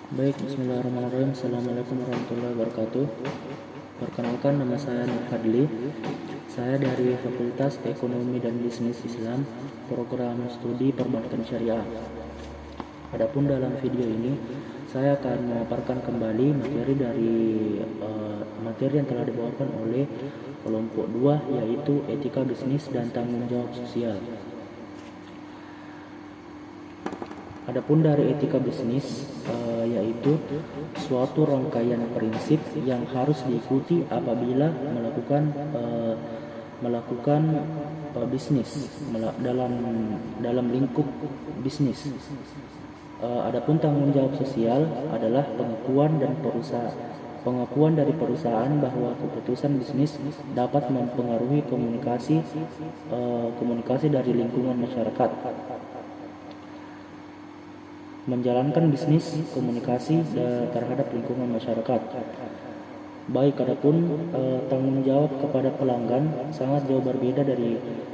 Baik, bismillahirrahmanirrahim. Assalamualaikum warahmatullahi wabarakatuh. Perkenalkan, nama saya Nur Fadli. Saya dari Fakultas Ekonomi dan Bisnis Islam, program studi Perbankan Syariah. Adapun dalam video ini, saya akan memaparkan kembali materi yang telah dibawakan oleh kelompok 2, yaitu etika bisnis dan tanggung jawab sosial. Adapun dari etika bisnis, yaitu suatu rangkaian prinsip yang harus diikuti apabila melakukan bisnis dalam lingkup bisnis. Adapun tanggung jawab sosial adalah pengakuan dari perusahaan bahwa keputusan bisnis dapat mempengaruhi komunikasi dari lingkungan masyarakat. Menjalankan bisnis komunikasi terhadap lingkungan masyarakat. Baik, adapun tanggung jawab kepada pelanggan sangat jauh berbeda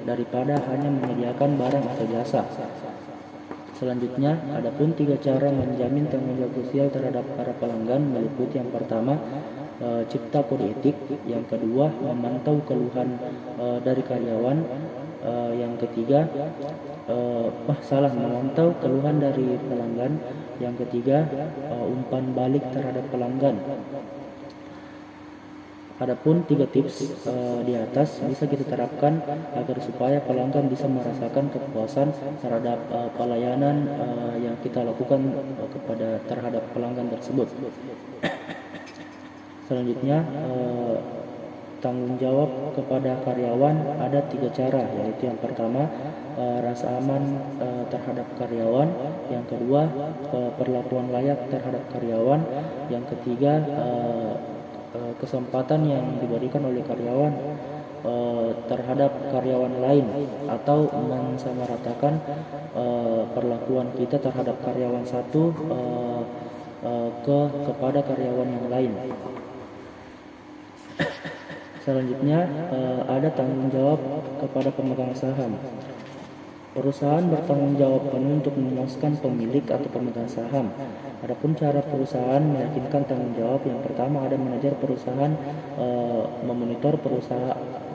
daripada hanya menyediakan barang atau jasa. Selanjutnya, adapun 3 cara menjamin tanggung jawab sosial terhadap para pelanggan meliputi: yang pertama, cipta kode etik; yang kedua, memantau keluhan dari karyawan; yang ketiga, memantau keluhan dari pelanggan; yang ketiga, umpan balik terhadap pelanggan. Adapun 3 tips di atas bisa kita terapkan agar supaya pelanggan bisa merasakan kepuasan terhadap pelayanan yang kita lakukan terhadap pelanggan tersebut. Selanjutnya, tanggung jawab kepada karyawan ada 3 cara, yaitu yang pertama, rasa aman terhadap karyawan; yang kedua, perlakuan layak terhadap karyawan; yang ketiga, kesempatan yang diberikan oleh karyawan terhadap karyawan lain, atau mensamaratakan perlakuan kita terhadap karyawan satu kepada karyawan yang lain. Selanjutnya, ada tanggung jawab kepada pemegang saham. Perusahaan bertanggung jawab penuh untuk memuaskan pemilik atau pemegang saham. Adapun cara perusahaan meyakinkan tanggung jawab, yang pertama, ada manajer perusahaan memonitor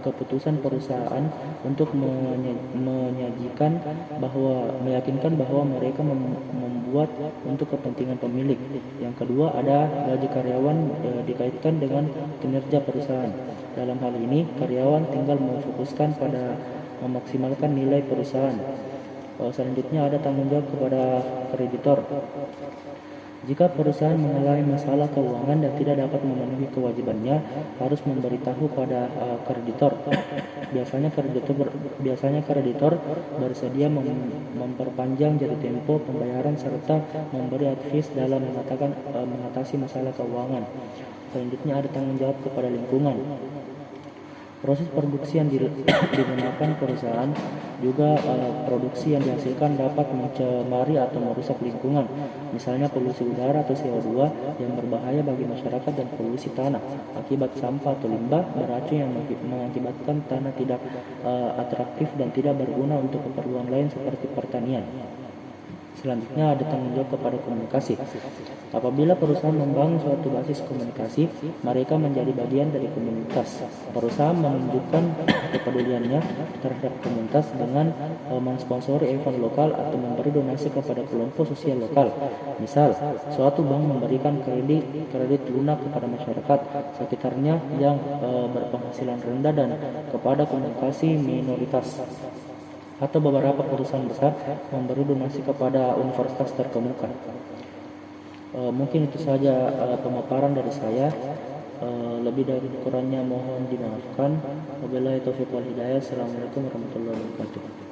keputusan perusahaan untuk meyakinkan bahwa mereka membuat untuk kepentingan pemilik. Yang kedua, ada gaji karyawan dikaitkan dengan kinerja perusahaan. Dalam hal ini, karyawan tinggal memfokuskan pada memaksimalkan nilai perusahaan. Selanjutnya, ada tanggung jawab kepada kreditor. Jika perusahaan mengalami masalah keuangan dan tidak dapat memenuhi kewajibannya, harus memberitahu pada kreditor. Biasanya kreditor bersedia memperpanjang jatuh tempo pembayaran serta memberi advies dalam mengatasi masalah keuangan. Selanjutnya, ada tanggung jawab kepada lingkungan. Proses produksi yang digunakan perusahaan juga produksi yang dihasilkan dapat mencemari atau merusak lingkungan, misalnya polusi udara atau CO2 yang berbahaya bagi masyarakat, dan polusi tanah akibat sampah atau limbah beracun yang mengakibatkan tanah tidak atraktif dan tidak berguna untuk keperluan lain seperti pertanian. Selanjutnya, ada tanggung jawab kepada komunikasi. Apabila perusahaan membangun suatu basis komunikasi, mereka menjadi bagian dari komunitas. Perusahaan menunjukkan kepeduliannya terhadap komunitas dengan mensponsori event lokal atau memberi donasi kepada kelompok sosial lokal. Misal, suatu bank memberikan kredit lunak kepada masyarakat sekitarnya yang berpenghasilan rendah dan kepada komunikasi minoritas. Atau beberapa perusahaan besar memberi donasi kepada universitas terkemuka. Mungkin itu saja pemaparan dari saya. Lebih dari kurangnya mohon dimaafkan. Wabillahi taufiq wal hidayah. Assalamualaikum warahmatullahi wabarakatuh.